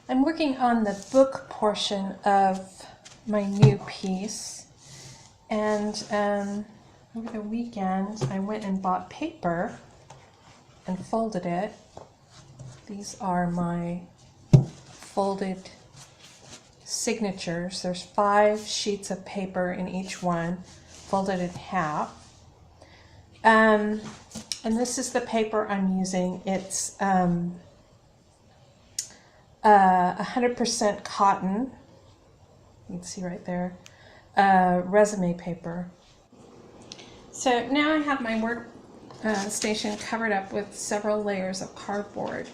I'm working on the book portion of my new piece, and over the weekend I went and bought paper and folded it. These are my folded signatures. There's 5 sheets of paper in each one, folded in half. And this is the paper I'm using. It's 100% cotton. You can see right there, resume paper. So now I have my work station covered up with several layers of cardboard,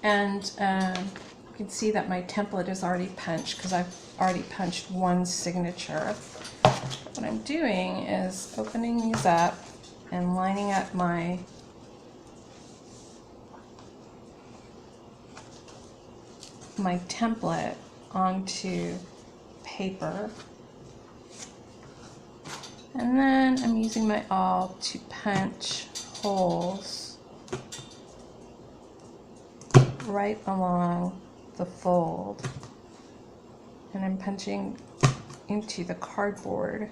and you can see that my template is already punched because I've already punched one signature. What I'm doing is opening these up and lining up my template onto paper, and then I'm using my awl to punch holes right along the fold, and I'm punching into the cardboard,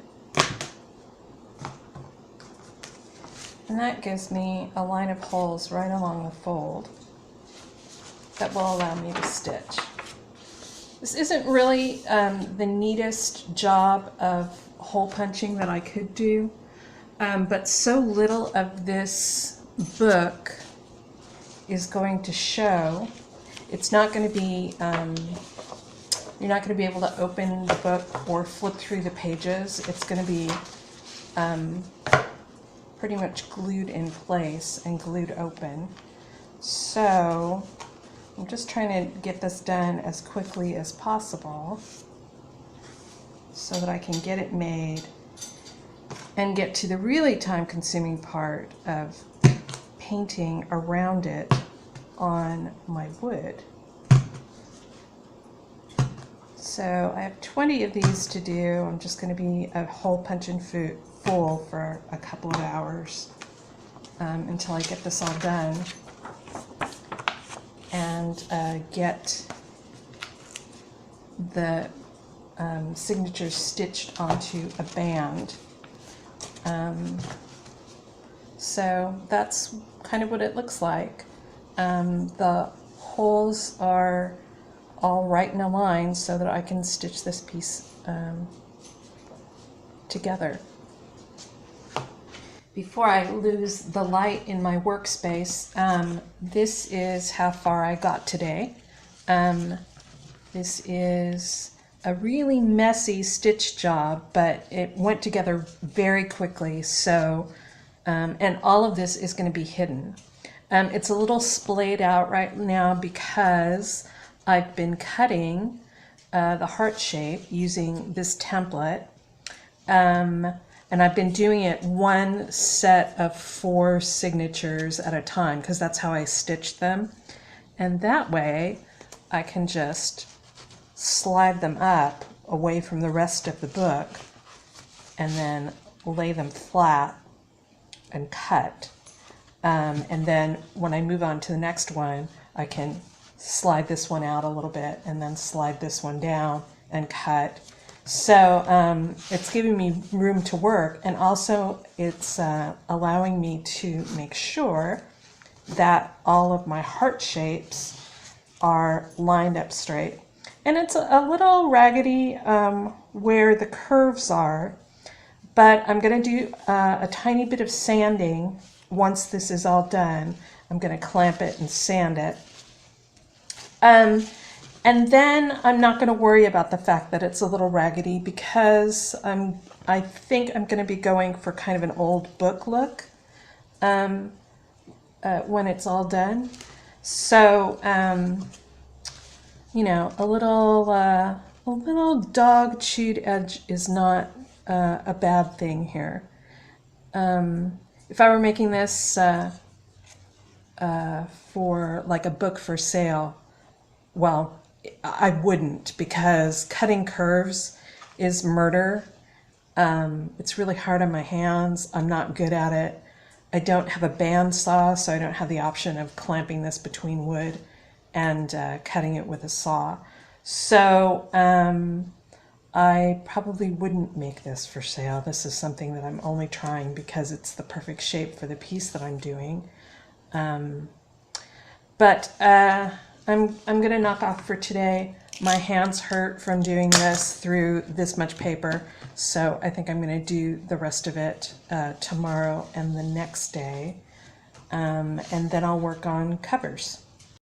and that gives me a line of holes right along the fold that will allow me to stitch. This isn't really the neatest job of hole punching that I could do, but so little of this book is going to show. It's not going to be, you're not going to be able to open the book or flip through the pages. It's going to be pretty much glued in place and glued open. So I'm just trying to get this done as quickly as possible so that I can get it made and get to the really time-consuming part of painting around it on my wood. So I have 20 of these to do. I'm just going to be a hole punching fool for a couple of hours until I get this all done and get the signatures stitched onto a band. So that's kind of what it looks like. The holes are all right in a line so that I can stitch this piece together. Before I lose the light in my workspace, this is how far I got today. This is a really messy stitch job, but it went together very quickly. So, and all of this is going to be hidden. It's a little splayed out right now because I've been cutting the heart shape using this template. And I've been doing it one set of 4 signatures at a time because that's how I stitched them. And that way I can just slide them up away from the rest of the book and then lay them flat and cut. And then when I move on to the next one, I can slide this one out a little bit and then slide this one down and cut. So it's giving me room to work, and also it's allowing me to make sure that all of my heart shapes are lined up straight. And it's a little raggedy where the curves are, but I'm going to do a tiny bit of sanding once this is all done. I'm going to clamp it and sand it. And then I'm not going to worry about the fact that it's a little raggedy because I think I'm going to be going for kind of an old book look when it's all done. So, you know, a little dog-chewed edge is not a bad thing here. If I were making this for like a book for sale, well, I wouldn't, because cutting curves is murder. It's really hard on my hands. I'm not good at it. I don't have a bandsaw, so I don't have the option of clamping this between wood and cutting it with a saw. So I probably wouldn't make this for sale. This is something that I'm only trying because it's the perfect shape for the piece that I'm doing. But I'm going to knock off for today. My hands hurt from doing this through this much paper, so I think I'm going to do the rest of it tomorrow and the next day, and then I'll work on covers.